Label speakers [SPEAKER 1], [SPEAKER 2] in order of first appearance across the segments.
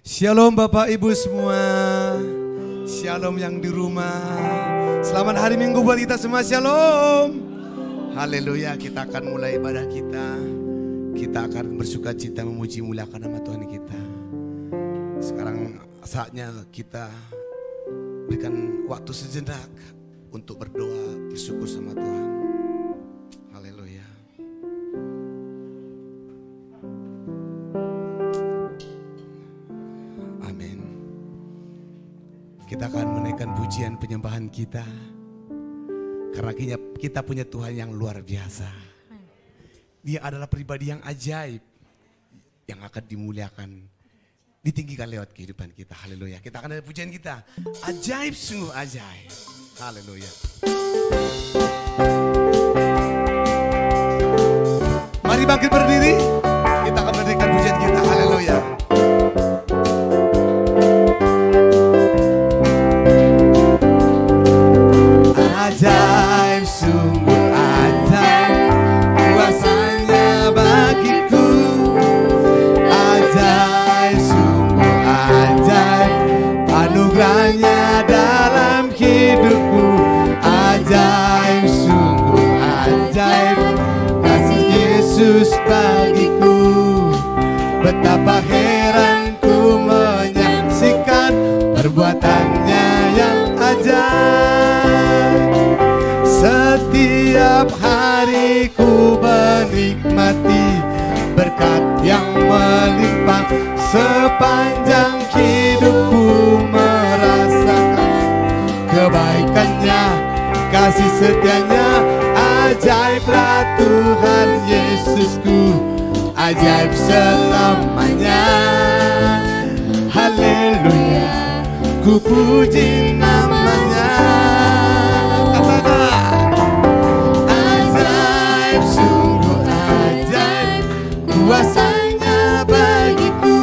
[SPEAKER 1] Shalom Bapak Ibu semua. Shalom yang di rumah. Selamat hari Minggu buat kita semua. Shalom. Haleluya. Kita akan mulai ibadah kita. Kita akan bersuka cita memuji muliakan nama Tuhan kita. Sekarang saatnya kita berikan waktu sejenak untuk berdoa, bersyukur sama Tuhan. Haleluya. Amin. Kita akan menaikkan pujian penyembahan kita. Karena kita punya Tuhan yang luar biasa. Dia adalah pribadi yang ajaib, yang akan dimuliakan, ditinggikan lewat kehidupan kita. Haleluya. Kita akan ada pujian kita. Ajaib, sungguh ajaib. Haleluya. Mari bangkit berdiri. Kita akan menaikkan pujian kita. Haleluya. Ajaib, sungguh ajaib, kuasanya bagiku. Ajaib, sungguh ajaib, anugerahnya dalam hidupku. Ajaib, sungguh ajaib, kasih Yesus bagiku. Betapa heran ku menyaksikan perbuatannya yang ajaib. Setiap hari ku menikmati berkat yang melimpah. Sepanjang hidupku merasakan kebaikannya, kasih setianya. Ajaiblah Tuhan Yesusku, ajaib selamanya. Haleluya, ku puji namanya. Ajaib, sungguh ajaib, kuasanya bagiku.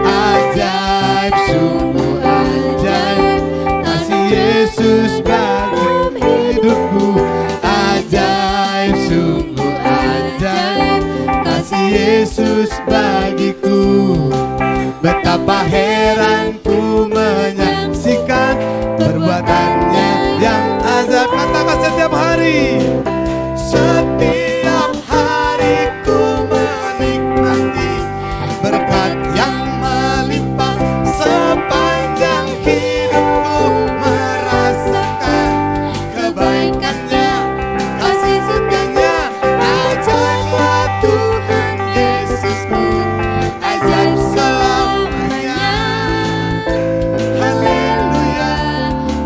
[SPEAKER 1] Ajaib, sungguh ajaib, kasih Yesus bagi hidupku. Ajaib, sungguh ajaib, kasih Yesus bagiku. Betapa heran ku menyaksikan perbuatannya yang ajaib. Katakan setiap hari. Setiap hari ku menikmati berkat yang melimpah. Sepanjang hidupku merasakan kebaikannya, kasih setianya. Ajaiblah Tuhan Yesusku, ajaib selamanya. Haleluya,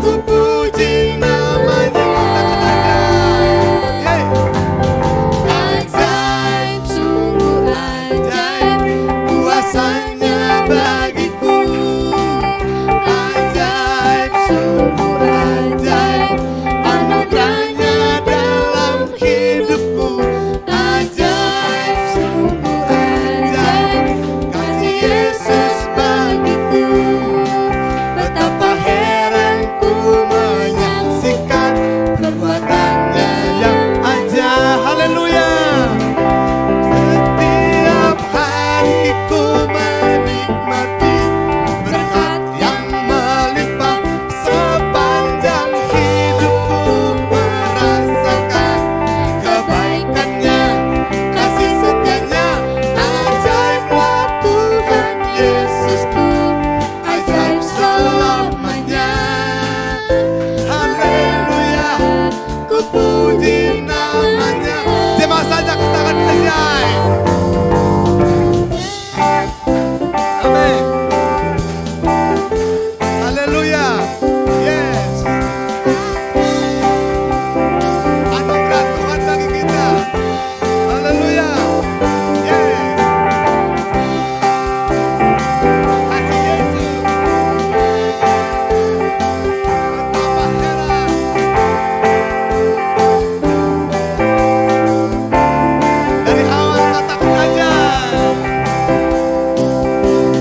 [SPEAKER 1] ku puji namanya. Ajaib, sungguh ajaib, kuasanya bagiku. Ajaib, sungguh ajaib, anugerahnya dalam hidupku. Ajaib, sungguh ajaib, kasih Yesus bagiku. Betapa heran ku menyaksikan perbuatannya yang ajaib. Haleluya. Setiap hari ku menikmati berkat yang melimpah. Sepanjang hidupku merasakan kebaikannya, kasih setianya. Ajaiblah Tuhan Yesusku, ajaib selamanya. Haleluya, ku puji namanya. Terima saja katakan ajaib. Amin. Haleluya. Yes. Anugerah Tuhan bagi kita. Haleluya. Yes. Kasih Yesus. Betapa heran. Dari awal katakan ajaib.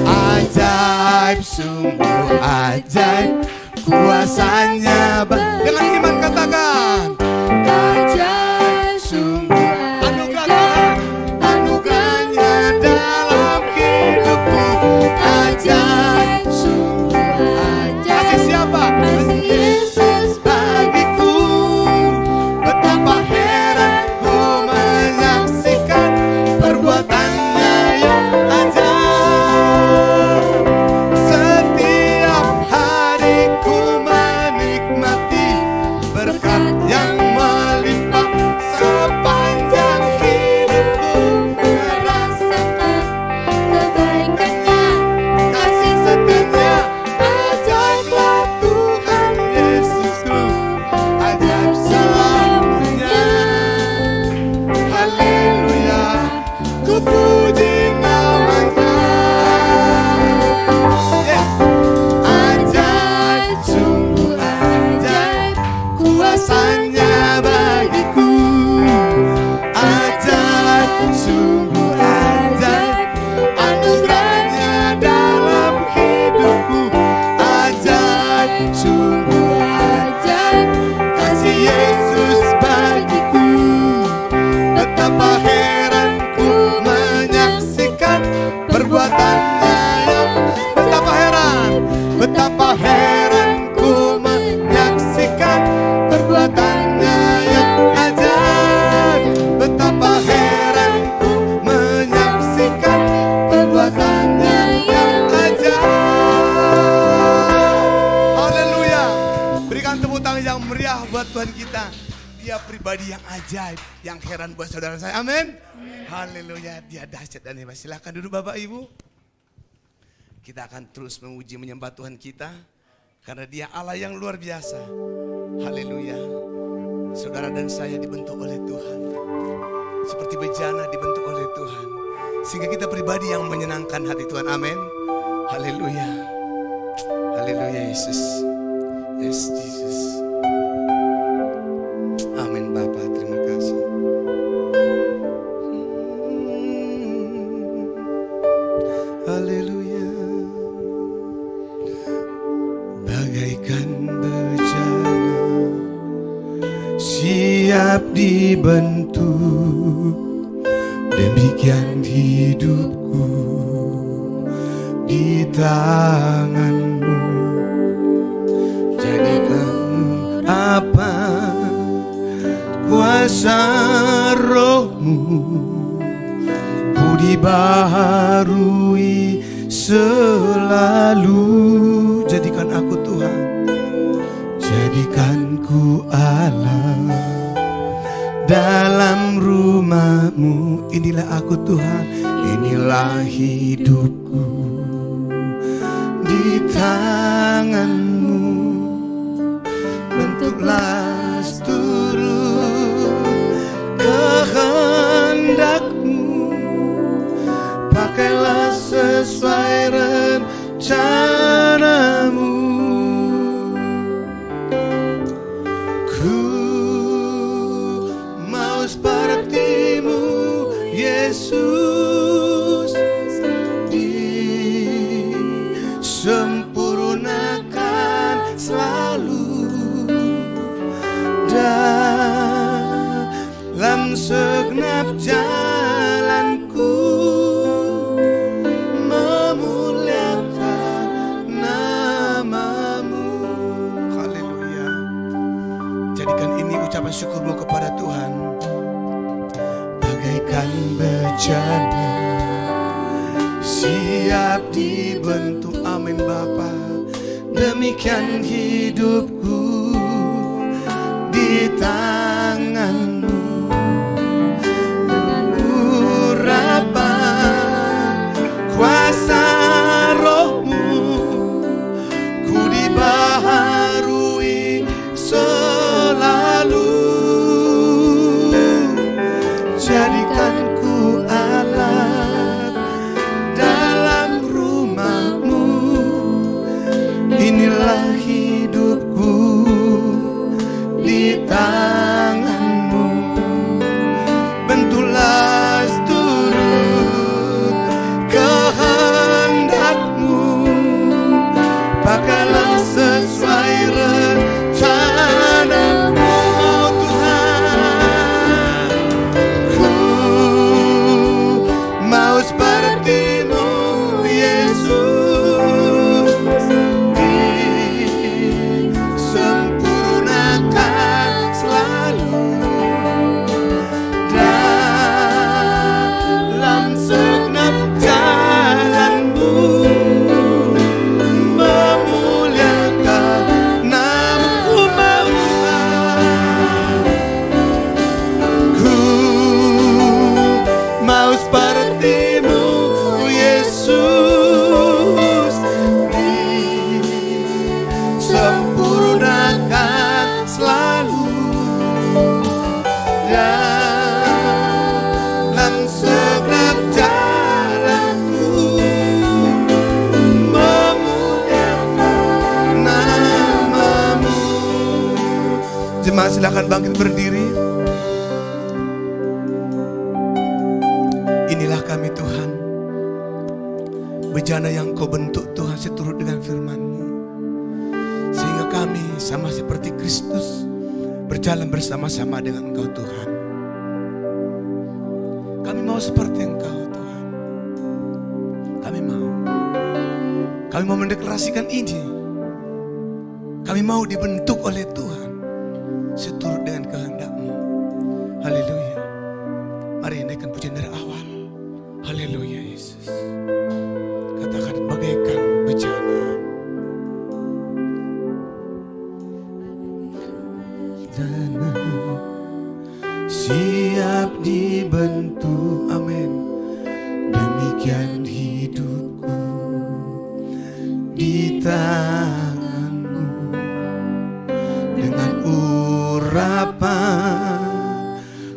[SPEAKER 1] Ajaib, sungguh ajaib, kuasanya dengan iman katakan. Ajaib, sungguh anugerah Tuhan, anugerahnya dalam hidupku. ku puji namanya. Ajaib, sungguh ajaib kuasanya bagiku. Ajaib, sungguh ajaib anugerahnya dalam hidupku. Ajaib, sungguh ajaib kasih Yesus bagiku. Betapa heran ku menyaksikan perbuatannya yang betapa heran ku menyaksikan perbuatannya yang ajaib. Betapa heran ku menyaksikan perbuatannya yang ajaib. Haleluya. Berikan tepuk tangan yang meriah buat Tuhan kita. Dia pribadi yang ajaib, yang heran buat saudara saya. Amin. Haleluya. Dia dahsyat dan hebat. Silakan duduk Bapak Ibu. Kita akan terus memuji menyembah Tuhan kita karena Dia Allah yang luar biasa. Haleluya. Saudara dan saya dibentuk oleh Tuhan. Seperti bejana dibentuk oleh Tuhan. Sehingga kita pribadi yang menyenangkan hati Tuhan. Amin. Haleluya. Haleluya Yesus. Yes Jesus. Amin Bapa, terima kasih. Haleluya. Bagaikan bejana siap dibentuk, demikian hidupku di tanganmu. Jadikan apa kuasa rohmu, ku dibaharui selalu. Jadikan aku Tuhan, jadikan ku Allah dalam rumah-Mu. Inilah aku Tuhan, inilah hidupku di tangan-Mu. Bentuklah seturut kehendak-Mu, pakailah sesuai rencana-Mu. Ku mau seperti-Mu Yesus, disempurnakan selalu dalam segenap jalanku, memuliakan nama-Mu. Haleluya. Jadikan ini ucapan syukurmu kepada Tuhan. Bagaikan bejana siap dibentuk. Amin Bapa. Demikian hidupku di tangan-Mu. Urapan kuasa roh-Mu, ku dibaharui selalu. Jadikan ku alat dalam rumah-Mu. Inilah hidupku di tangan Silakan bangkit berdiri. Inilah kami Tuhan, bejana yang Kau bentuk Tuhan seturut dengan firman-Mu, sehingga kami sama seperti Kristus berjalan bersama-sama dengan Engkau Tuhan. Kami mau seperti Engkau Tuhan. Kami mau mendeklarasikan ini. Kami mau dibentuk oleh Tuhan seturut dengan kehendak-Mu. Haleluya. Mari naikkan pujian dari awal. Haleluya Yesus. Katakan bagaikan bejana. Siap dibentuk, amin. Demikian hidupku di tangan-Mu, dengan urapan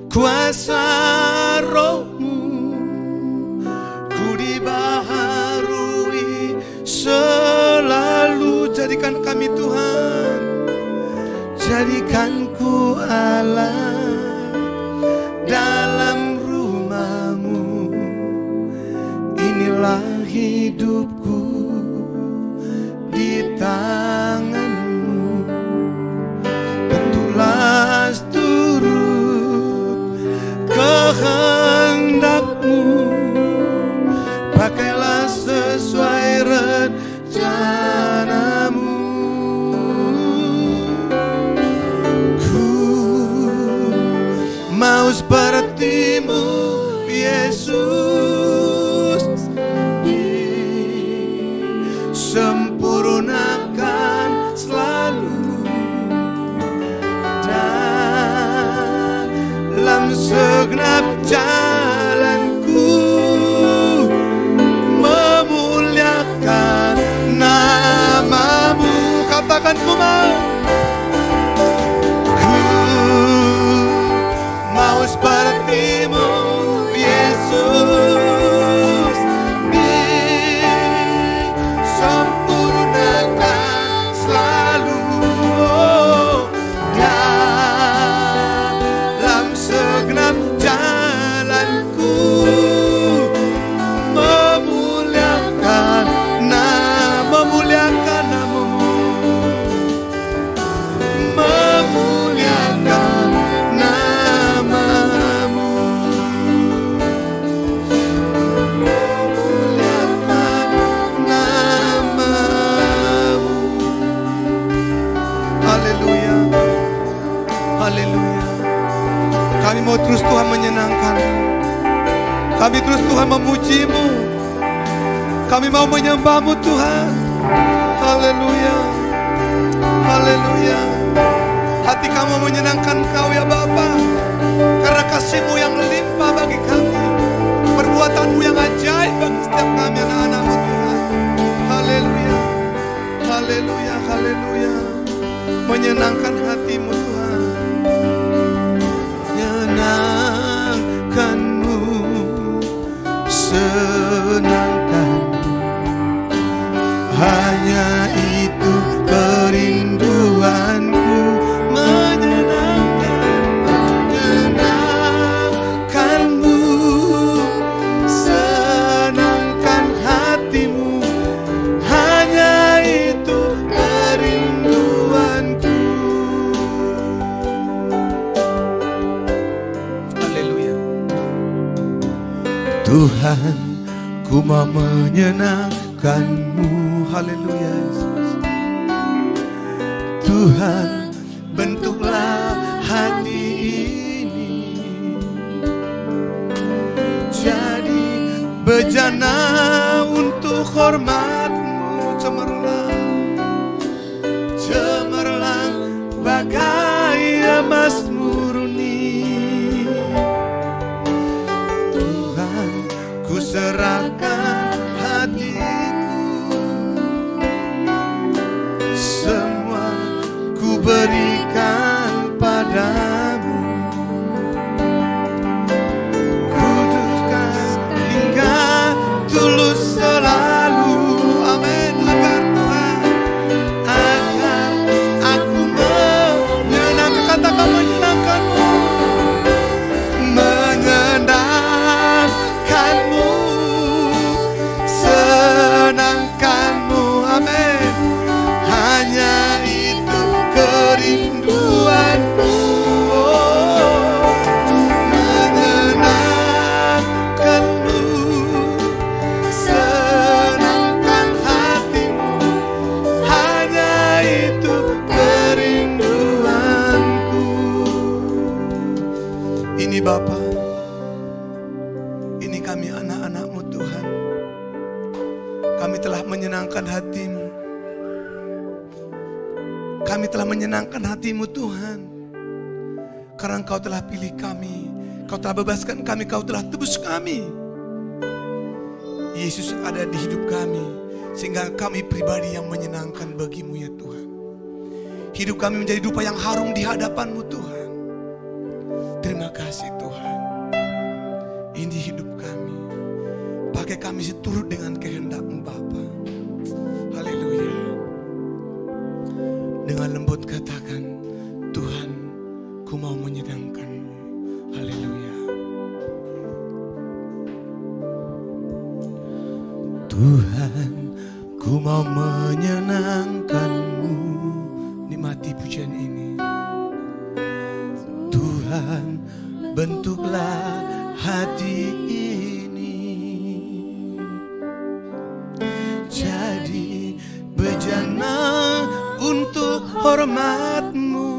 [SPEAKER 1] kuasa Roh-Mu, ku dibaharui selalu. Jadikan kami Tuhan, jadikan ku Allah dalam rumah-Mu. Inilah hidupku di tangan-Mu, bentuklah turut kehendak-Mu, pakailah sesuai rencana-Mu. Ku mau seperti-Mu Yesus, disempurnakan selalu dalam segenap jalanku, memuliakan nama-Mu. Katakan ku mau seperti-Mu Yesus, disempurnakan selalu dalam segenap jalanku, memuliakan nama-Mu, memuliakan nama-Mu, memuliakan nama-Mu. Haleluya, haleluya. Kami mau terus Tuhan menyenangkan, kami terus Tuhan memuji-Mu, kami mau menyembah-Mu Tuhan. Haleluya, haleluya. Hati kamu menyenangkan Kau ya Bapa, karena kasih-Mu yang limpah bagi kami, perbuatan-Mu yang ajaib bagi setiap kami anak-anak-Mu Tuhan. Haleluya, haleluya, haleluya. Menyenangkan hati-Mu Tuhan, menyenangkan-Mu, senangkan-Mu, hanya itu kerinduanku. Menyenangkan-Mu, senangkan hati-Mu, hanya itu kerinduanku. Haleluya. Tuhan, ku mau menyenangkan-Mu. Haleluya Yesus. Tuhan, bentuklah hati ini jadi bejana untuk hormat-Mu. Cemerlang bagai emas murni. Tuhan, ku serahkan hatiku, semua ku berikan padamu. Kuduskan hingga tulus selalu. Amin. Agar Tuhan, agar aku menyenangkan. Katakan Kami telah menyenangkan hati-Mu. Kami telah menyenangkan hati-Mu Tuhan. Karena Engkau telah pilih kami. Kau telah bebaskan kami, Kau telah tebus kami. Yesus ada di hidup kami. Sehingga kami pribadi yang menyenangkan bagi-Mu ya Tuhan. Hidup kami menjadi dupa yang harum di hadapan-Mu Tuhan. Terima kasih Tuhan. Ini hidup kami. Pakai kami seturut dengan kehendak-Mu Bapa. Haleluya. Dengan lembut katakan, Tuhan, ku mau menyenangkan-Mu. Haleluya. Tuhan, ku mau menyenangkan-Mu. Nikmati pujian ini. Tuhan, bentuklah hati ini jadi bejana untuk hormat-Mu.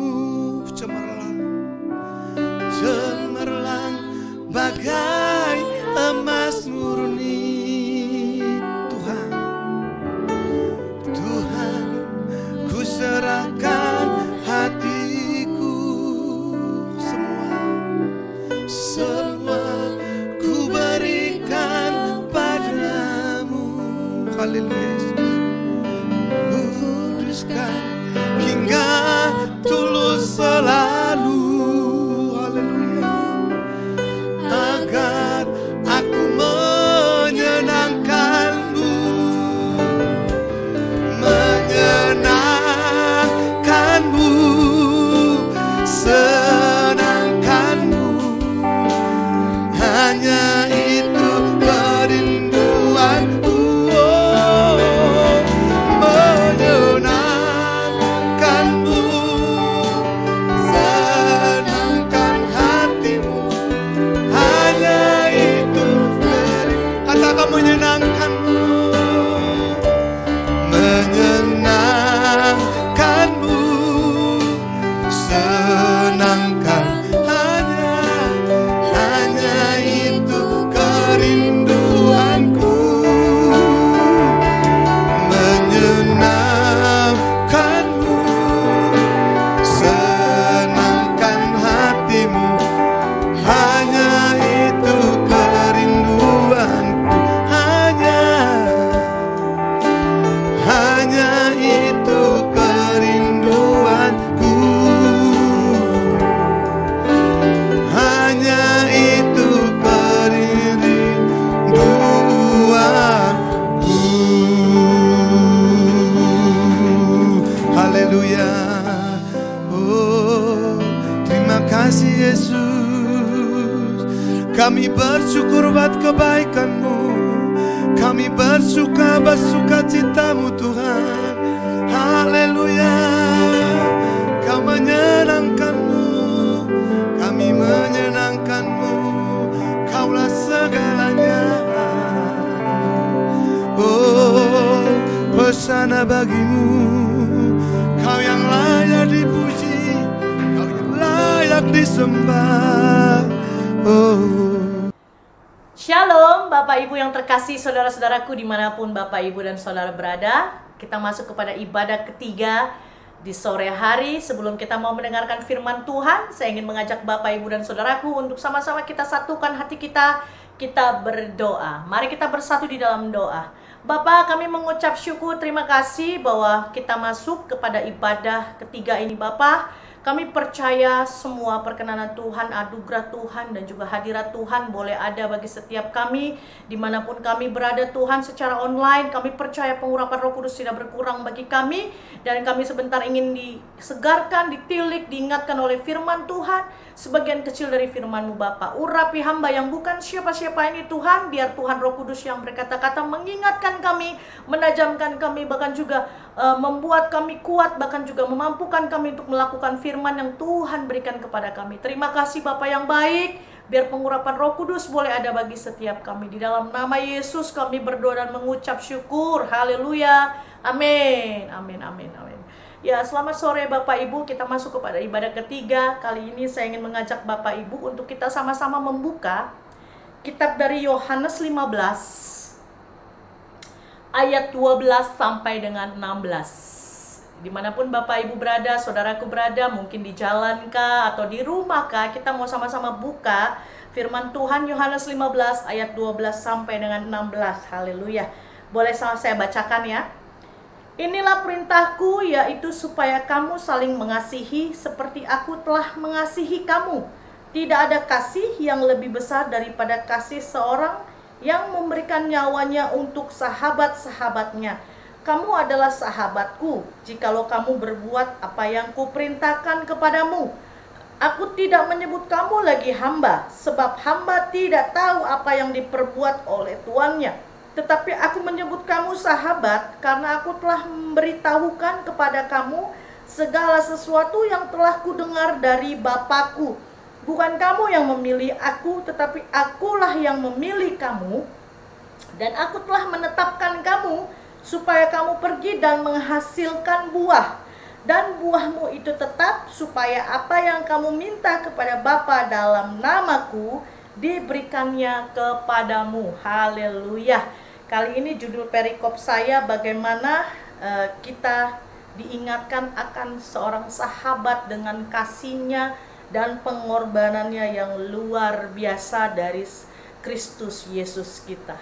[SPEAKER 1] Cemerlang bagai emas murni. Tuhan, Tuhan, ku serahkan hatiku. Semua ku berikan padamu. Haleluya Yesus. Kuduskan hingga tulus selalu. Haleluya. Agar aku menyenangkan-Mu. Menyenangkan-Mu. Senangkan-Mu. Hanya itu kerinduanku. Menyenangkan-Mu. Senangkan hati-Mu. Hanya itu katakan menyenangkan-Mu. Menyenangkan-Mu. Senangkan hanya itu kerinduanku. Menyenangkan-Mu. Senangkan hati-Mu. Hanya itu kerinduanku. Hanya itu kerinduanku. Hanya itu kerinduanku. Haleluya. Oh, terima kasih Yesus. Kami bersyukur buat kebaikan-Mu. Kami bersuka cita-Mu Tuhan. Haleluya. Kau menyenangkan-Mu. Kami menyenangkan-Mu. Kaulah segalanya. Oh, hosana bagi-Mu. Kau yang layak dipuji. Kau yang layak disembah. Oh.
[SPEAKER 2] Shalom Bapak Ibu yang terkasih, saudara-saudaraku dimanapun Bapak Ibu dan saudara berada. Kita masuk kepada ibadah ketiga di sore hari. Sebelum kita mau mendengarkan firman Tuhan, saya ingin mengajak Bapak Ibu dan saudaraku untuk sama-sama kita satukan hati kita. Kita berdoa. Mari kita bersatu di dalam doa. Bapak, kami mengucap syukur, terima kasih bahwa kita masuk kepada ibadah ketiga ini Bapak. Kami percaya semua perkenanan Tuhan, anugerah Tuhan, dan juga hadirat Tuhan boleh ada bagi setiap kami dimanapun kami berada Tuhan secara online. Kami percaya pengurapan Roh Kudus tidak berkurang bagi kami, dan kami sebentar ingin disegarkan, ditilik, diingatkan oleh firman Tuhan. Sebagian kecil dari firman-Mu Bapa, urapi hamba yang bukan siapa-siapa ini Tuhan. Biar Tuhan Roh Kudus yang berkata-kata mengingatkan kami, menajamkan kami, bahkan juga membuat kami kuat, bahkan juga memampukan kami untuk melakukan firman yang Tuhan berikan kepada kami. Terima kasih Bapa yang baik. Biar pengurapan Roh Kudus boleh ada bagi setiap kami. Di dalam nama Yesus kami berdoa dan mengucap syukur. Haleluya. Amin. Amin. Amin. Amin. Ya, selamat sore Bapak Ibu. Kita masuk kepada ibadah ketiga. Kali ini saya ingin mengajak Bapak Ibu untuk kita sama-sama membuka kitab dari Yohanes 15 ayat 12 sampai dengan 16. Dimanapun Bapak Ibu berada, saudaraku berada, mungkin di jalan kah atau di rumah kah, kita mau sama-sama buka firman Tuhan Yohanes 15 ayat 12 sampai dengan 16. Haleluya. Boleh saya bacakan ya. Inilah perintahku, yaitu supaya kamu saling mengasihi seperti aku telah mengasihi kamu. Tidak ada kasih yang lebih besar daripada kasih seorang yang memberikan nyawanya untuk sahabat-sahabatnya. Kamu adalah sahabatku, jikalau kamu berbuat apa yang kuperintahkan kepadamu. Aku tidak menyebut kamu lagi hamba, sebab hamba tidak tahu apa yang diperbuat oleh tuannya. Tetapi aku menyebut kamu sahabat, karena aku telah memberitahukan kepada kamu segala sesuatu yang telah kudengar dari Bapakku. Bukan kamu yang memilih aku, tetapi akulah yang memilih kamu. Dan aku telah menetapkan kamu supaya kamu pergi dan menghasilkan buah, dan buahmu itu tetap, supaya apa yang kamu minta kepada Bapa dalam namaku diberikannya kepadamu. Haleluya. Kali ini judul perikop saya bagaimana kita diingatkan akan seorang sahabat dengan kasihnya dan pengorbanannya yang luar biasa dari Kristus Yesus kita.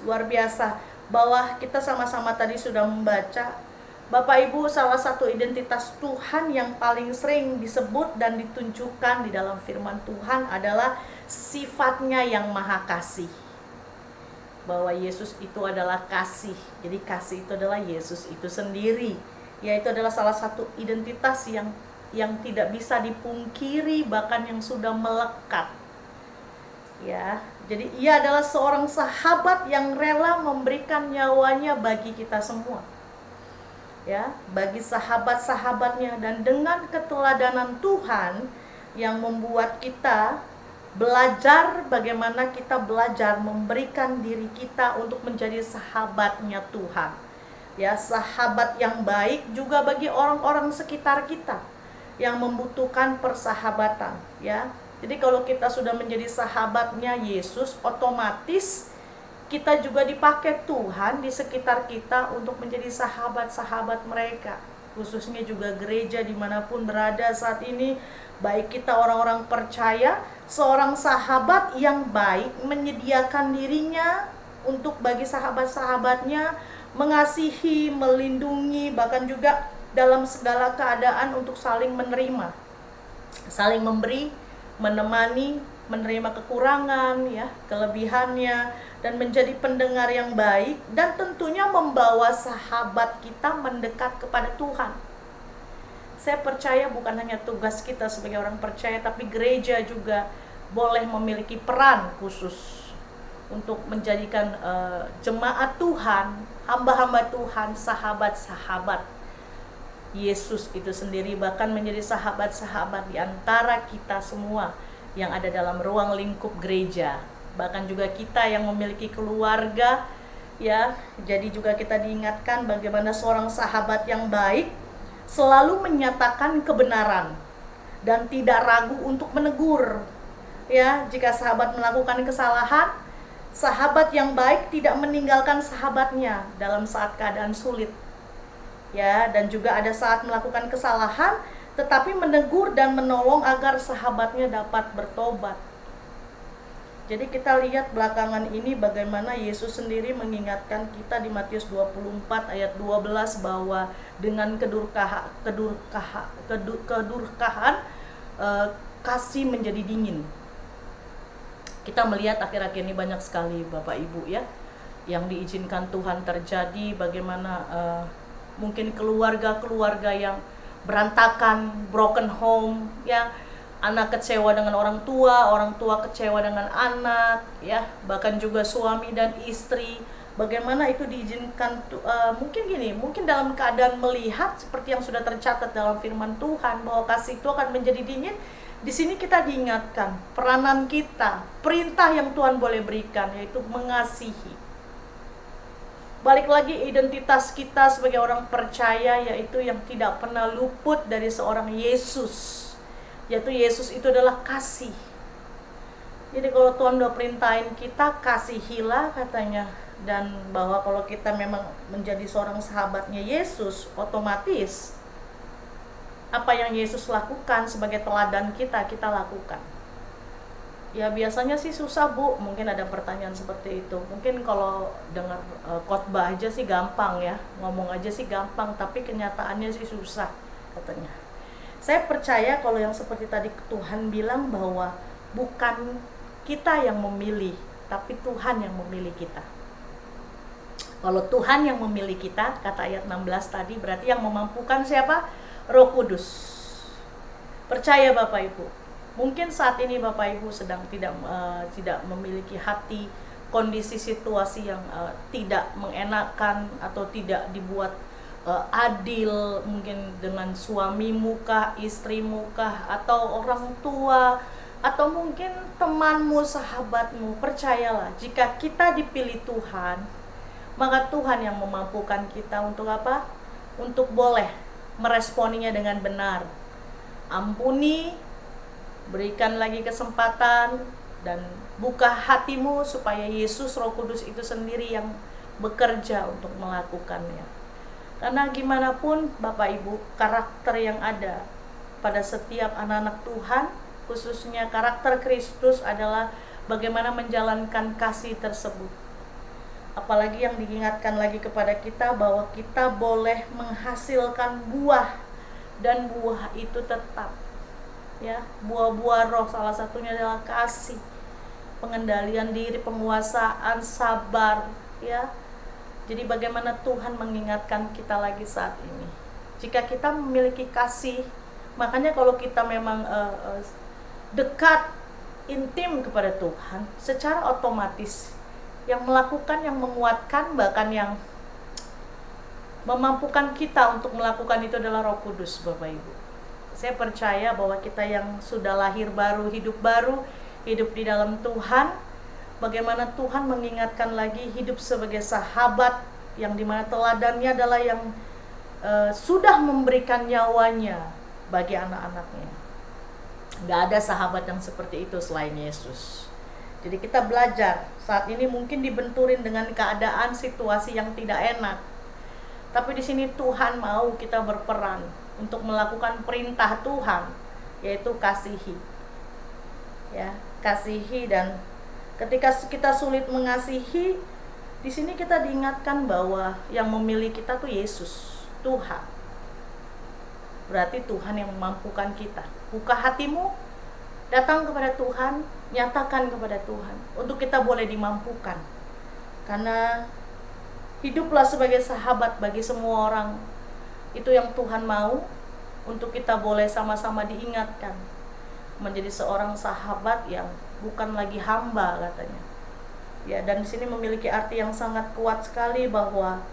[SPEAKER 2] Luar biasa. Bahwa kita sama-sama tadi sudah membaca, Bapak Ibu, salah satu identitas Tuhan yang paling sering disebut dan ditunjukkan di dalam firman Tuhan adalah sifatnya yang maha kasih. Bahwa Yesus itu adalah kasih. Jadi kasih itu adalah Yesus itu sendiri. Yaitu adalah salah satu identitas yang tidak bisa dipungkiri, bahkan yang sudah melekat. Ya, jadi ia adalah seorang sahabat yang rela memberikan nyawanya bagi kita semua. Ya, bagi sahabat-sahabatnya, dan dengan keteladanan Tuhan yang membuat kita belajar bagaimana kita belajar memberikan diri kita untuk menjadi sahabatnya Tuhan. Ya, sahabat yang baik juga bagi orang-orang sekitar kita yang membutuhkan persahabatan, ya. Jadi kalau kita sudah menjadi sahabatnya Yesus, otomatis kita juga dipakai Tuhan di sekitar kita untuk menjadi sahabat-sahabat mereka. Khususnya juga gereja dimanapun berada saat ini, baik kita orang-orang percaya, seorang sahabat yang baik menyediakan dirinya untuk bagi sahabat-sahabatnya, mengasihi, melindungi, bahkan juga dalam segala keadaan untuk saling menerima, saling memberi, menemani, menerima kekurangan, ya, kelebihannya, dan menjadi pendengar yang baik, dan tentunya membawa sahabat kita mendekat kepada Tuhan. Saya percaya bukan hanya tugas kita sebagai orang percaya, tapi gereja juga boleh memiliki peran khusus untuk menjadikan jemaat Tuhan, hamba-hamba Tuhan, sahabat-sahabat Yesus itu sendiri, bahkan menjadi sahabat-sahabat di antara kita semua yang ada dalam ruang lingkup gereja. Bahkan juga kita yang memiliki keluarga, ya. Jadi juga kita diingatkan bagaimana seorang sahabat yang baik selalu menyatakan kebenaran dan tidak ragu untuk menegur. Ya, jika sahabat melakukan kesalahan, sahabat yang baik tidak meninggalkan sahabatnya dalam saat keadaan sulit. Ya, dan juga ada saat melakukan kesalahan tetapi menegur dan menolong agar sahabatnya dapat bertobat. Jadi kita lihat belakangan ini bagaimana Yesus sendiri mengingatkan kita di Matius 24 ayat 12 bahwa dengan kedurkaan kasih menjadi dingin. Kita melihat akhir-akhir ini banyak sekali Bapak Ibu, ya, yang diizinkan Tuhan terjadi, bagaimana mungkin keluarga-keluarga yang berantakan, broken home, ya, anak kecewa dengan orang tua kecewa dengan anak, ya, bahkan juga suami dan istri. Bagaimana itu diizinkan, mungkin dalam keadaan melihat seperti yang sudah tercatat dalam firman Tuhan bahwa kasih itu akan menjadi dingin. Di sini kita diingatkan peranan kita, perintah yang Tuhan boleh berikan, yaitu mengasihi. Balik lagi identitas kita sebagai orang percaya, yaitu yang tidak pernah luput dari seorang Yesus, yaitu Yesus itu adalah kasih. Jadi kalau Tuhan udah perintahin kita, kasihilah katanya, dan bahwa kalau kita memang menjadi seorang sahabatnya Yesus, otomatis apa yang Yesus lakukan sebagai teladan kita lakukan. Ya biasanya sih susah Bu, mungkin ada pertanyaan seperti itu. Mungkin kalau dengar khotbah aja sih gampang ya, ngomong aja sih gampang, tapi kenyataannya sih susah katanya. Saya percaya kalau yang seperti tadi Tuhan bilang bahwa bukan kita yang memilih, tapi Tuhan yang memilih kita. Kalau Tuhan yang memilih kita, kata ayat 16 tadi, berarti yang memampukan siapa? Roh Kudus. Percaya Bapak Ibu. Mungkin saat ini Bapak Ibu sedang tidak memiliki hati, kondisi situasi yang tidak mengenakan atau tidak dibuat adil, mungkin dengan suamimu kah, istrimu kah, atau orang tua, atau mungkin temanmu, sahabatmu. Percayalah, jika kita dipilih Tuhan, maka Tuhan yang memampukan kita untuk apa? Untuk boleh meresponinya dengan benar. Ampuni, berikan lagi kesempatan, dan buka hatimu supaya Yesus Roh Kudus itu sendiri yang bekerja untuk melakukannya. Karena gimana pun Bapak Ibu, karakter yang ada pada setiap anak-anak Tuhan, khususnya karakter Kristus, adalah bagaimana menjalankan kasih tersebut. Apalagi yang diingatkan lagi kepada kita bahwa kita boleh menghasilkan buah, dan buah itu tetap, ya, buah-buah roh, salah satunya adalah kasih, pengendalian diri, penguasaan, sabar, ya. Jadi bagaimana Tuhan mengingatkan kita lagi saat ini, jika kita memiliki kasih, makanya kalau kita memang dekat, intim kepada Tuhan, secara otomatis yang melakukan, yang menguatkan, bahkan yang memampukan kita untuk melakukan itu adalah Roh Kudus, Bapak Ibu. Saya percaya bahwa kita yang sudah lahir baru, hidup di dalam Tuhan, bagaimana Tuhan mengingatkan lagi hidup sebagai sahabat, yang dimana teladannya adalah yang sudah memberikan nyawanya bagi anak-anaknya. Gak ada sahabat yang seperti itu selain Yesus. Jadi kita belajar, saat ini mungkin dibenturin dengan keadaan situasi yang tidak enak, tapi di sini Tuhan mau kita berperan untuk melakukan perintah Tuhan, yaitu kasihi. Ya, kasihi. Dan ketika kita sulit mengasihi, di sini kita diingatkan bahwa yang memilih kita tuh Yesus, Tuhan. Berarti Tuhan yang memampukan kita. Buka hatimu, datang kepada Tuhan, nyatakan kepada Tuhan untuk kita boleh dimampukan. Karena hiduplah sebagai sahabat bagi semua orang. Itu yang Tuhan mau, untuk kita boleh sama-sama diingatkan menjadi seorang sahabat yang bukan lagi hamba, katanya. Ya, dan di sini memiliki arti yang sangat kuat sekali bahwa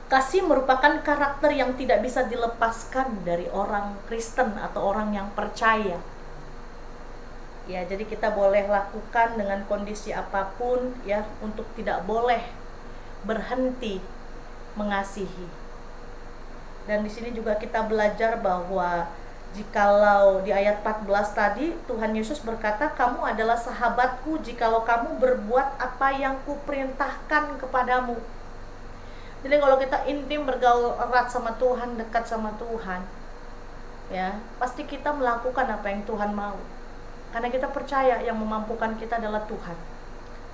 [SPEAKER 2] kasih merupakan karakter yang tidak bisa dilepaskan dari orang Kristen atau orang yang percaya. Ya, jadi kita boleh lakukan dengan kondisi apapun, ya, untuk tidak boleh berhenti mengasihi. Dan di sini juga kita belajar bahwa jikalau di ayat 14 tadi Tuhan Yesus berkata, kamu adalah sahabatku jikalau kamu berbuat apa yang kuperintahkan kepadamu. Jadi kalau kita intim, bergaul erat sama Tuhan, dekat sama Tuhan, ya, pasti kita melakukan apa yang Tuhan mau. Karena kita percaya yang memampukan kita adalah Tuhan,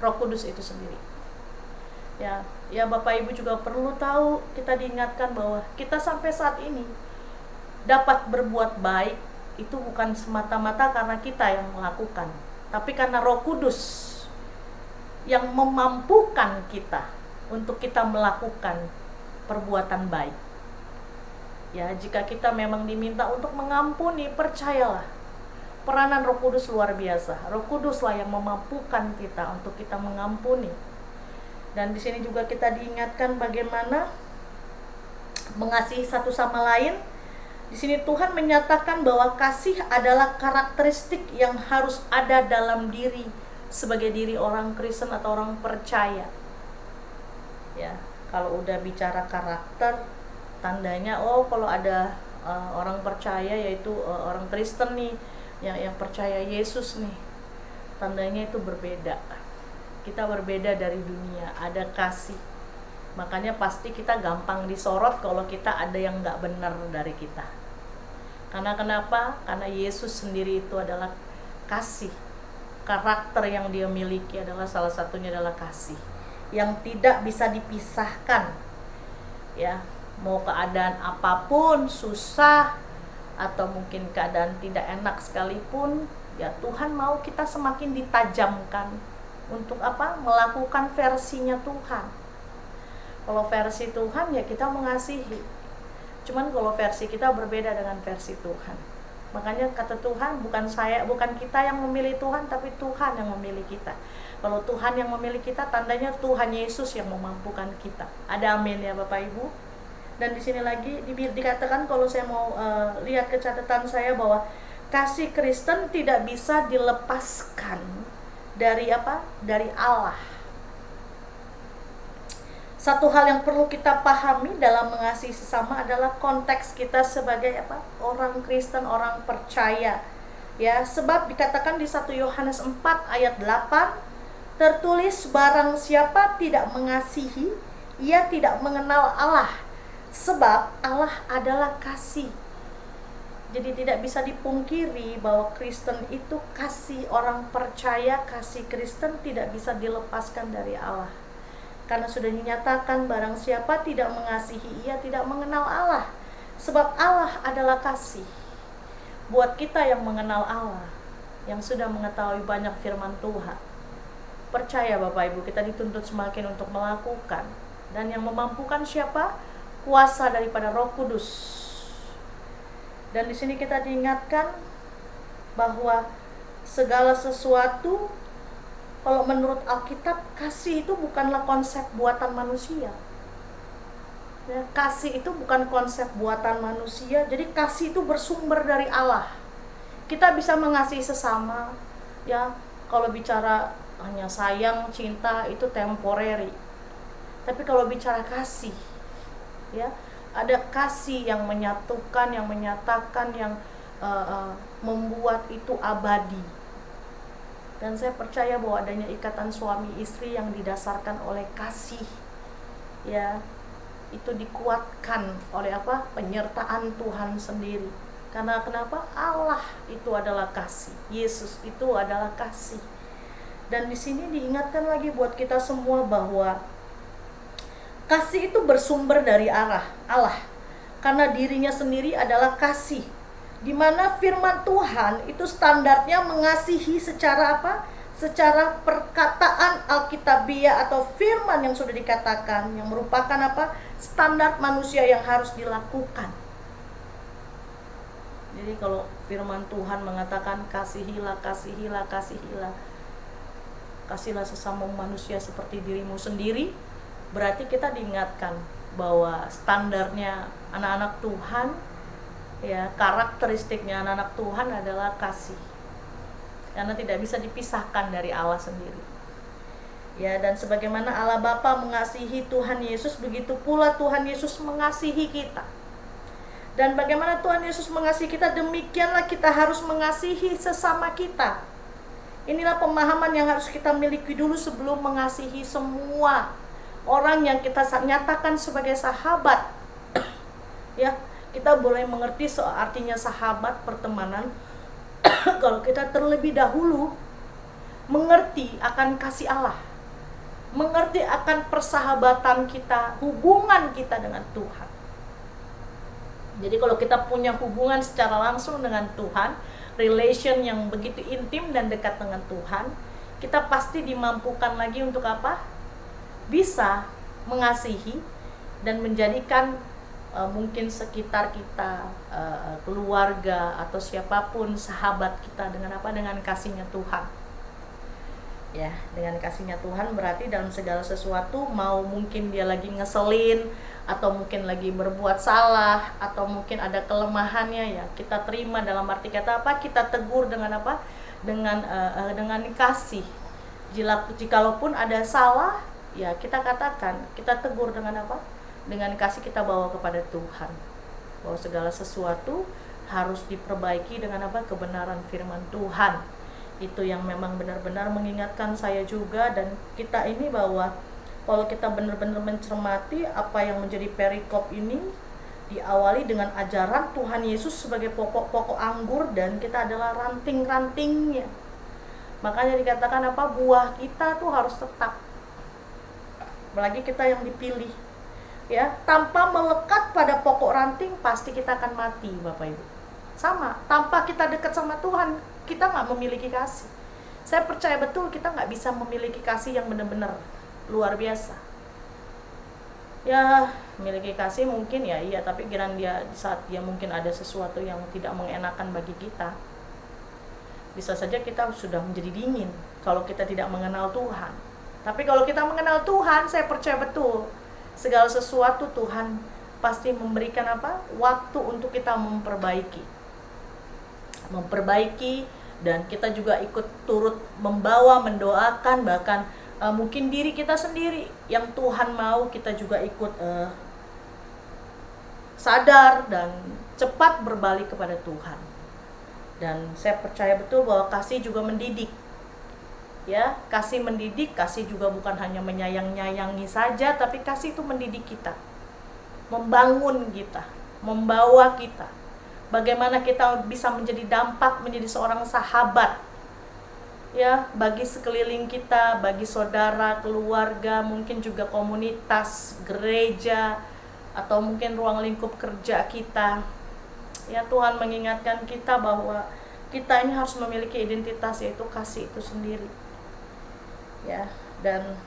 [SPEAKER 2] Roh Kudus itu sendiri. Ya, Bapak Ibu juga perlu tahu, kita diingatkan bahwa kita sampai saat ini dapat berbuat baik itu bukan semata-mata karena kita yang melakukan, tapi karena Roh Kudus yang memampukan kita untuk kita melakukan perbuatan baik. Ya, jika kita memang diminta untuk mengampuni, percayalah, peranan Roh Kudus luar biasa. Roh Kuduslah yang memampukan kita untuk kita mengampuni. Dan di sini juga kita diingatkan bagaimana mengasihi satu sama lain. Di sini Tuhan menyatakan bahwa kasih adalah karakteristik yang harus ada dalam diri sebagai diri orang Kristen atau orang percaya. Ya, kalau udah bicara karakter, tandanya kalau ada orang percaya, yaitu orang Kristen nih, yang percaya Yesus nih, tandanya itu berbeda. kita berbeda dari dunia, ada kasih. Makanya pasti kita gampang disorot kalau kita ada yang nggak benar dari kita. Karena kenapa? Karena Yesus sendiri itu adalah kasih. Karakter yang dia miliki adalah salah satunya adalah kasih, yang tidak bisa dipisahkan. Ya, mau keadaan apapun, susah atau mungkin keadaan tidak enak sekalipun, ya Tuhan mau kita semakin ditajamkan untuk apa? Melakukan versinya Tuhan. Kalau versi Tuhan ya kita mengasihi. Cuman kalau versi kita berbeda dengan versi Tuhan. Makanya kata Tuhan, bukan kita yang memilih Tuhan, tapi Tuhan yang memilih kita. Kalau Tuhan yang memilih kita, tandanya Tuhan Yesus yang memampukan kita. Ada amin ya Bapak Ibu. Dan di sini lagi dikatakan, kalau saya mau lihat ke catatan saya, bahwa kasih Kristen tidak bisa dilepaskan dari apa? Dari Allah. Satu hal yang perlu kita pahami dalam mengasihi sesama adalah konteks kita sebagai apa? Orang Kristen, orang percaya. Ya, sebab dikatakan di 1 Yohanes 4 ayat 8 tertulis, barang siapa tidak mengasihi, ia tidak mengenal Allah, sebab Allah adalah kasih. Jadi tidak bisa dipungkiri bahwa Kristen itu kasih, orang percaya kasih Kristen tidak bisa dilepaskan dari Allah. Karena sudah dinyatakan, barang siapa tidak mengasihi, ia tidak mengenal Allah, sebab Allah adalah kasih. Buat kita yang mengenal Allah, yang sudah mengetahui banyak firman Tuhan, percaya Bapak Ibu, kita dituntut semakin untuk melakukan. Dan yang memampukan siapa? Kuasa daripada Roh Kudus. Dan di sini kita diingatkan bahwa segala sesuatu, kalau menurut Alkitab, kasih itu bukanlah konsep buatan manusia. Ya, kasih itu bukan konsep buatan manusia. Jadi kasih itu bersumber dari Allah. Kita bisa mengasihi sesama. Ya, kalau bicara hanya sayang, cinta itu temporary. Tapi kalau bicara kasih, ya, ada kasih yang menyatukan, yang menyatakan, yang membuat itu abadi. Dan saya percaya bahwa adanya ikatan suami istri yang didasarkan oleh kasih, ya, itu dikuatkan oleh apa? Penyertaan Tuhan sendiri. Karena kenapa? Allah itu adalah kasih. Yesus itu adalah kasih. Dan di sini diingatkan lagi buat kita semua bahwa kasih itu bersumber dari Allah. Karena dirinya sendiri adalah kasih. Di mana firman Tuhan itu standarnya mengasihi secara apa? Secara perkataan Alkitabiah atau firman yang sudah dikatakan, yang merupakan apa? Standar manusia yang harus dilakukan. Jadi kalau firman Tuhan mengatakan kasihilah, kasihilah, kasihilah, kasihlah sesama manusia seperti dirimu sendiri, berarti kita diingatkan bahwa standarnya anak-anak Tuhan, ya, karakteristiknya anak-anak Tuhan adalah kasih. Karena tidak bisa dipisahkan dari Allah sendiri. Ya, dan sebagaimana Allah Bapa mengasihi Tuhan Yesus, begitu pula Tuhan Yesus mengasihi kita. Dan bagaimana Tuhan Yesus mengasihi kita, demikianlah kita harus mengasihi sesama kita. Inilah pemahaman yang harus kita miliki dulu sebelum mengasihi semua orang yang kita nyatakan sebagai sahabat. Ya, kita boleh mengerti artinya sahabat, pertemanan kalau kita terlebih dahulu mengerti akan kasih Allah, mengerti akan persahabatan kita, hubungan kita dengan Tuhan. Jadi kalau kita punya hubungan secara langsung dengan Tuhan, relation yang begitu intim dan dekat dengan Tuhan, kita pasti dimampukan lagi untuk apa? Bisa mengasihi dan menjadikan mungkin sekitar kita, keluarga atau siapapun sahabat kita dengan apa? Dengan kasihnya Tuhan. Ya, dengan kasihnya Tuhan berarti dalam segala sesuatu, mau mungkin dia lagi ngeselin atau mungkin lagi berbuat salah atau mungkin ada kelemahannya, ya kita terima dalam arti kata apa? Kita tegur dengan apa? Dengan kasih. Jikalaupun ada salah, ya kita katakan, kita tegur dengan apa? Dengan kasih kita bawa kepada Tuhan, bahwa segala sesuatu harus diperbaiki dengan apa? Kebenaran firman Tuhan. Itu yang memang benar-benar mengingatkan saya juga dan kita ini, bahwa kalau kita benar-benar mencermati apa yang menjadi perikop ini, diawali dengan ajaran Tuhan Yesus sebagai pokok-pokok anggur dan kita adalah ranting-rantingnya. Makanya dikatakan apa, buah kita tuh harus tetap, apalagi kita yang dipilih ya. Tanpa melekat pada pokok ranting pasti kita akan mati, Bapak Ibu. Sama, tanpa kita dekat sama Tuhan, kita nggak memiliki kasih. Saya percaya betul kita nggak bisa memiliki kasih yang benar-benar luar biasa. Ya, memiliki kasih mungkin ya iya, tapi giliran dia saat dia mungkin ada sesuatu yang tidak mengenakan bagi kita, bisa saja kita sudah menjadi dingin kalau kita tidak mengenal Tuhan. Tapi kalau kita mengenal Tuhan, saya percaya betul segala sesuatu Tuhan pasti memberikan apa? Waktu untuk kita memperbaiki, dan kita juga ikut turut membawa, mendoakan, bahkan mungkin diri kita sendiri yang Tuhan mau kita juga ikut sadar dan cepat berbalik kepada Tuhan. Dan saya percaya betul bahwa kasih juga mendidik. Ya, kasih mendidik, kasih juga bukan hanya menyayang-nyayangi saja, tapi kasih itu mendidik kita, membangun kita, membawa kita. Bagaimana kita bisa menjadi dampak, menjadi seorang sahabat ya bagi sekeliling kita, bagi saudara, keluarga, mungkin juga komunitas, gereja, atau mungkin ruang lingkup kerja kita. Ya, Tuhan mengingatkan kita bahwa kita ini harus memiliki identitas, yaitu kasih itu sendiri. Ya, dan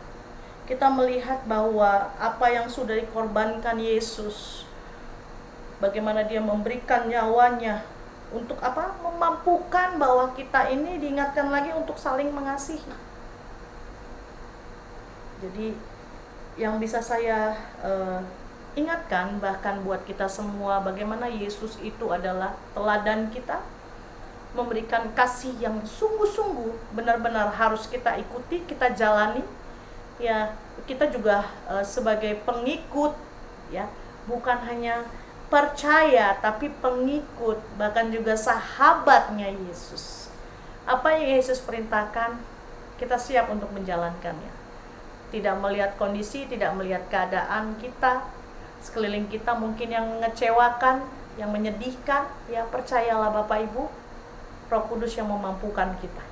[SPEAKER 2] kita melihat bahwa apa yang sudah dikorbankan Yesus, bagaimana dia memberikan nyawanya untuk apa? Memampukan bahwa kita ini diingatkan lagi untuk saling mengasihi. Jadi yang bisa saya ingatkan bahkan buat kita semua, bagaimana Yesus itu adalah teladan kita, memberikan kasih yang sungguh-sungguh benar-benar harus kita ikuti, kita jalani. Ya, kita juga sebagai pengikut ya, bukan hanya percaya tapi pengikut, bahkan juga sahabatnya Yesus. Apa yang Yesus perintahkan, kita siap untuk menjalankannya. Tidak melihat kondisi, tidak melihat keadaan kita, sekeliling kita mungkin yang mengecewakan, yang menyedihkan, ya percayalah Bapak Ibu, Roh Kudus yang memampukan kita.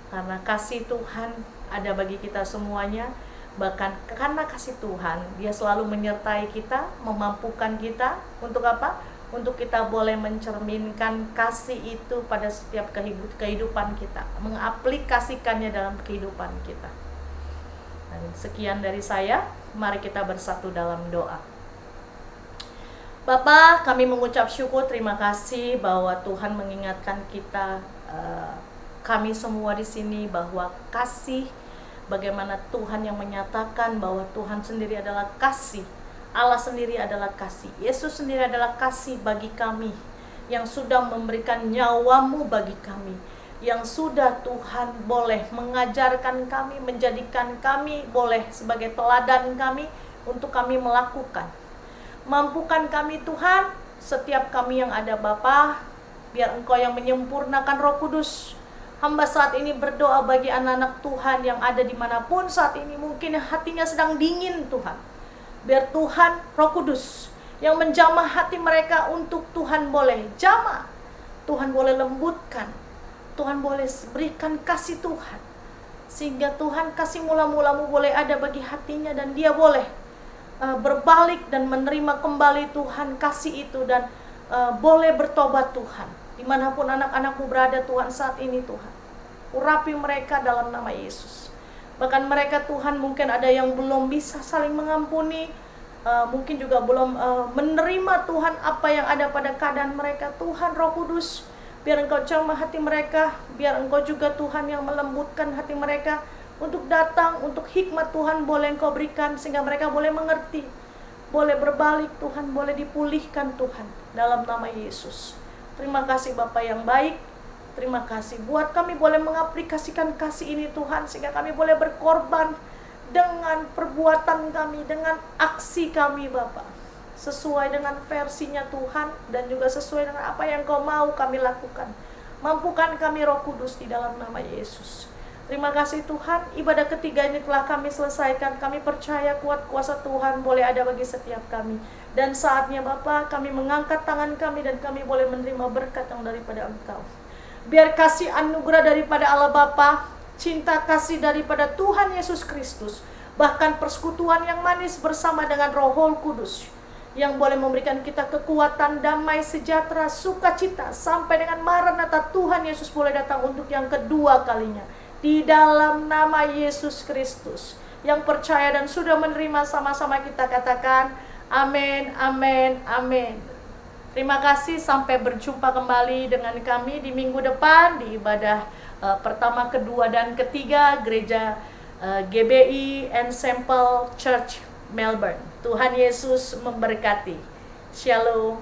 [SPEAKER 2] Karena kasih Tuhan ada bagi kita semuanya. Bahkan karena kasih Tuhan, dia selalu menyertai kita, memampukan kita untuk apa? Untuk kita boleh mencerminkan kasih itu pada setiap kehidupan kita, mengaplikasikannya dalam kehidupan kita. Dan sekian dari saya, mari kita bersatu dalam doa. Bapa, kami mengucap syukur, terima kasih bahwa Tuhan mengingatkan kita, kami semua di sini, bahwa kasih, bagaimana Tuhan yang menyatakan bahwa Tuhan sendiri adalah kasih, Allah sendiri adalah kasih, Yesus sendiri adalah kasih bagi kami, yang sudah memberikan nyawamu bagi kami, yang sudah Tuhan boleh mengajarkan kami, menjadikan kami boleh sebagai teladan kami untuk kami melakukan. Mampukan kami Tuhan, setiap kami yang ada Bapa, biar Engkau yang menyempurnakan Roh Kudus. Hamba saat ini berdoa bagi anak-anak Tuhan yang ada dimanapun saat ini, mungkin hatinya sedang dingin Tuhan. Biar Tuhan Roh Kudus yang menjamah hati mereka untuk Tuhan boleh jamah, Tuhan boleh lembutkan, Tuhan boleh berikan kasih Tuhan, sehingga Tuhan kasih mula-mulamu boleh ada bagi hatinya, dan dia boleh berbalik dan menerima kembali Tuhan kasih itu, dan boleh bertobat Tuhan. Dimanapun anak-anakmu berada Tuhan saat ini Tuhan, urapi mereka dalam nama Yesus. Bahkan mereka Tuhan mungkin ada yang belum bisa saling mengampuni, mungkin juga belum menerima Tuhan apa yang ada pada keadaan mereka. Tuhan Roh Kudus, biar Engkau jamah hati mereka, biar Engkau juga Tuhan yang melembutkan hati mereka untuk datang, untuk hikmat Tuhan boleh Engkau berikan, sehingga mereka boleh mengerti, boleh berbalik Tuhan, boleh dipulihkan Tuhan dalam nama Yesus. Terima kasih Bapa yang baik, terima kasih buat kami boleh mengaplikasikan kasih ini Tuhan, sehingga kami boleh berkorban dengan perbuatan kami, dengan aksi kami Bapa, sesuai dengan versinya Tuhan, dan juga sesuai dengan apa yang Kau mau kami lakukan. Mampukan kami Roh Kudus di dalam nama Yesus. Terima kasih Tuhan, ibadah ketiga ini telah kami selesaikan. Kami percaya kuat kuasa Tuhan boleh ada bagi setiap kami. Dan saatnya Bapa, kami mengangkat tangan kami dan kami boleh menerima berkat yang daripada Engkau. Biar kasih anugerah daripada Allah Bapa, cinta kasih daripada Tuhan Yesus Kristus, bahkan persekutuan yang manis bersama dengan Roh Kudus, yang boleh memberikan kita kekuatan, damai, sejahtera, sukacita, sampai dengan Maranatha Tuhan Yesus boleh datang untuk yang kedua kalinya. Di dalam nama Yesus Kristus, yang percaya dan sudah menerima, sama-sama kita katakan, amin, amin, amin. Terima kasih, sampai berjumpa kembali dengan kami di minggu depan, di ibadah pertama, kedua, dan ketiga, Gereja GBI Ensemble Church Melbourne. Tuhan Yesus memberkati. Shalom.